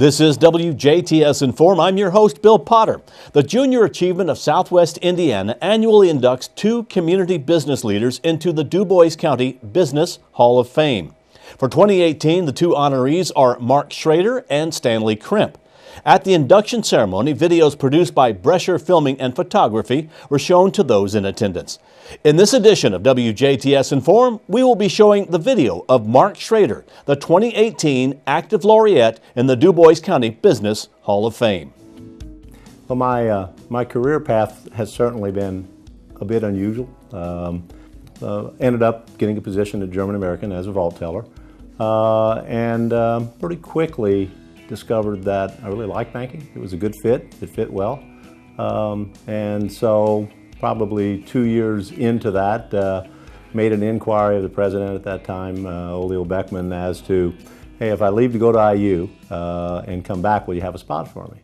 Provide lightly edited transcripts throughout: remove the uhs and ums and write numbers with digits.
This is WJTS Inform. I'm your host, Bill Potter. The Junior Achievement of Southwest Indiana annually inducts 2 community business leaders into the Dubois County Business Hall of Fame. For 2018, the 2 honorees are Mark Schroeder and Stanley Crimp. At the induction ceremony, videos produced by Brescher Filming and Photography were shown to those in attendance. In this edition of WJTS Inform, we will be showing the video of Mark Schroeder, the 2018 Active Laureate in the Dubois County Business Hall of Fame. Well, my career path has certainly been a bit unusual. Ended up getting a position at German American as a vault teller, and pretty quickly discovered that I really liked banking. It was a good fit. It fit well. And so probably 2 years into that, made an inquiry of the president at that time, Olio Beckman, as to, hey, if I leave to go to IU and come back, will you have a spot for me?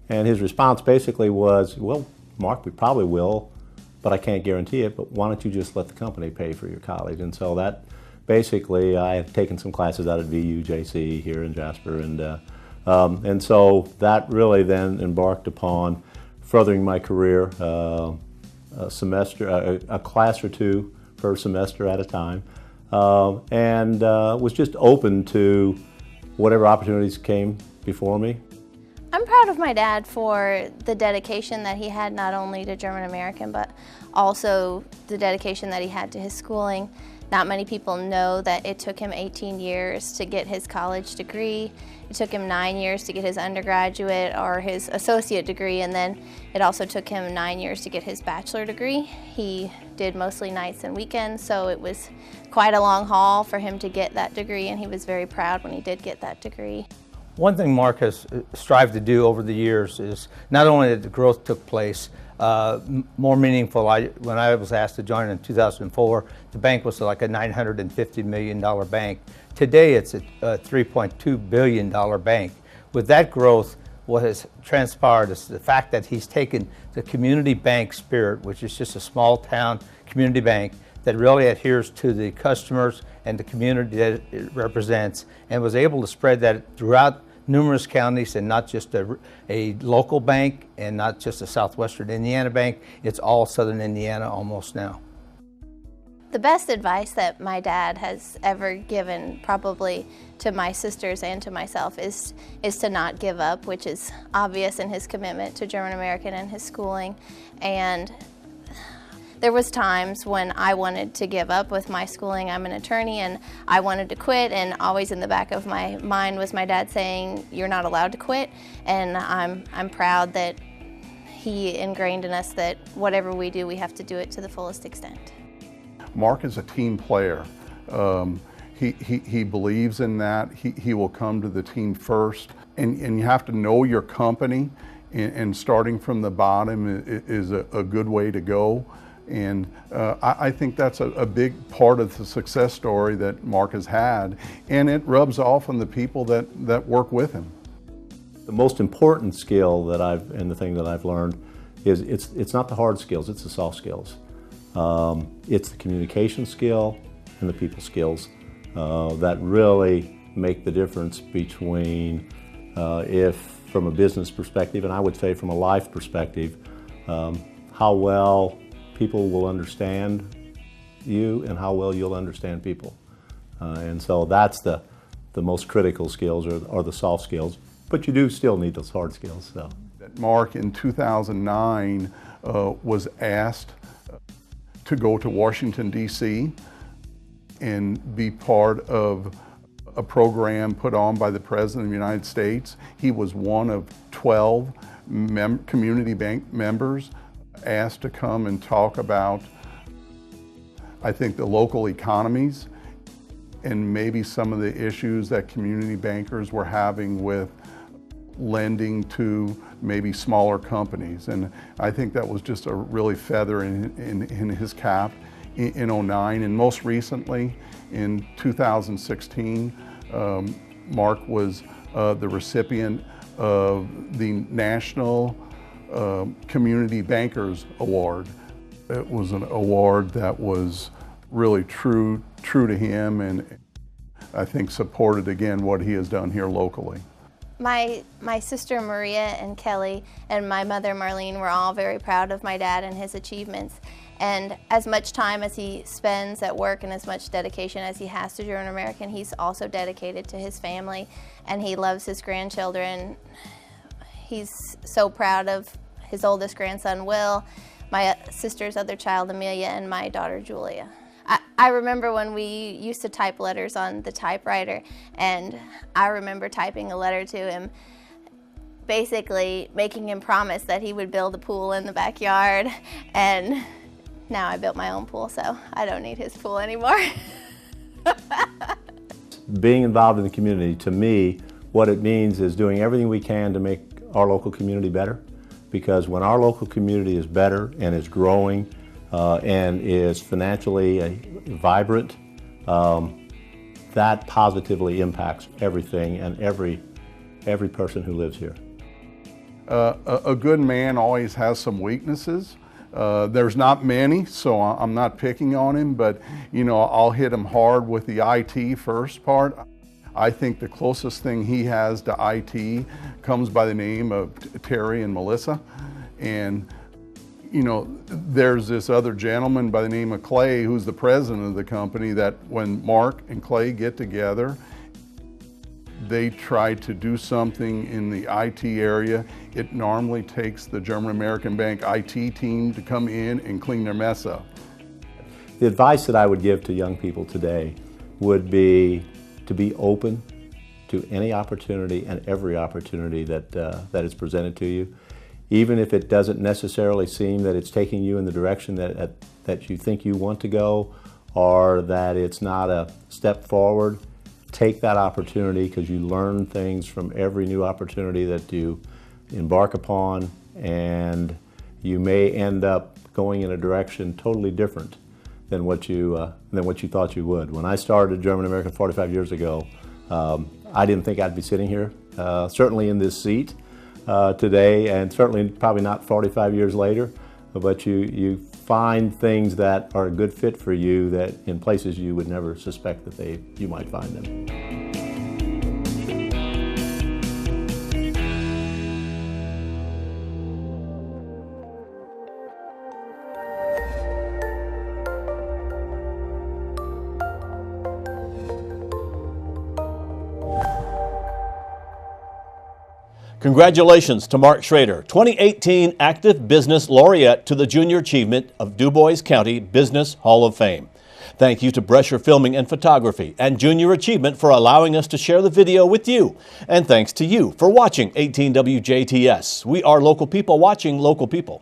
And his response basically was, well, Mark, we probably will, but I can't guarantee it, but why don't you just let the company pay for your college? And so that basically, I had taken some classes out at VU JC here in Jasper, and so that really then embarked upon furthering my career, a class or 2 per semester at a time, and was just open to whatever opportunities came before me. I'm proud of my dad for the dedication that he had not only to German American, but also the dedication that he had to his schooling. Not many people know that it took him 18 years to get his college degree. It took him 9 years to get his undergraduate or his associate degree, and then it also took him 9 years to get his bachelor degree. He did mostly nights and weekends, so it was quite a long haul for him to get that degree, and he was very proud when he did get that degree. One thing Mark has strived to do over the years is not only that the growth took place, more meaningful. When I was asked to join in 2004, the bank was like a $950 million bank. Today it's a $3.2 billion bank. With that growth, what has transpired is the fact that he's taken the community bank spirit, which is just a small town community bank that really adheres to the customers and the community that it represents, and was able to spread that throughout numerous counties, and not just a local bank and not just a Southwestern Indiana bank. It's all Southern Indiana almost now. The best advice that my dad has ever given, probably to my sisters and to myself, is to not give up, which is obvious in his commitment to German American and his schooling. And there was times when I wanted to give up with my schooling. I'm an attorney and I wanted to quit, and always in the back of my mind was my dad saying, you're not allowed to quit. And I'm proud that he ingrained in us that whatever we do, we have to do it to the fullest extent. Mark is a team player. He believes in that. He will come to the team first. And you have to know your company, and starting from the bottom is a good way to go. And I think that's a big part of the success story that Mark has had, and it rubs off on the people that work with him. The most important skill and the thing that I've learned is it's not the hard skills, it's the soft skills. It's the communication skill and the people skills that really make the difference between, if from a business perspective, and I would say from a life perspective, how well people will understand you and how well you'll understand people. And so that's the most critical skills, or the soft skills, but you do still need those hard skills. So. Mark in 2009 was asked to go to Washington, D.C. and be part of a program put on by the President of the United States. He was one of 12 community bank members asked to come and talk about, I think, the local economies and maybe some of the issues that community bankers were having with lending to maybe smaller companies. And I think that was just a really feather in his cap in '09. And most recently, in 2016, Mark was the recipient of the National Community Bankers Award. It was an award that was really true to him, and I think supported again what he has done here locally. My sister Maria and Kelly and my mother Marlene were all very proud of my dad and his achievements. And as much time as he spends at work and as much dedication as he has to German American, he's also dedicated to his family, and he loves his grandchildren. He's so proud of his oldest grandson, Will, my sister's other child, Amelia, and my daughter, Julia. I remember when we used to type letters on the typewriter, and I remember typing a letter to him, basically making him promise that he would build a pool in the backyard, and now I built my own pool, so I don't need his pool anymore. Being involved in the community, to me, what it means is doing everything we can to make our local community better, because when our local community is better and is growing and is financially vibrant, that positively impacts everything and every person who lives here. A good man always has some weaknesses. There's not many, so I'm not picking on him, but I'll hit him hard with the IT first part. I think the closest thing he has to IT comes by the name of Terry and Melissa. And there's this other gentleman by the name of Clay, who's the president of the company, that when Mark and Clay get together, they try to do something in the IT area. It normally takes the German American Bank IT team to come in and clean their mess up. The advice that I would give to young people today would be to be open to any opportunity and every opportunity that is presented to you. Even if it doesn't necessarily seem that it's taking you in the direction that you think you want to go, or that it's not a step forward, take that opportunity, because you learn things from every new opportunity that you embark upon, and you may end up going in a direction totally different than what you thought you would. When I started German American 45 years ago, I didn't think I'd be sitting here, certainly in this seat today, and certainly probably not 45 years later, but you find things that are a good fit for you, that in places you would never suspect that you might find them. Congratulations to Mark Schroeder, 2018 Active Business Laureate to the Junior Achievement of Dubois County Business Hall of Fame. Thank you to Brescher Filming and Photography and Junior Achievement for allowing us to share the video with you. And thanks to you for watching 18 WJTS. We are local people watching local people.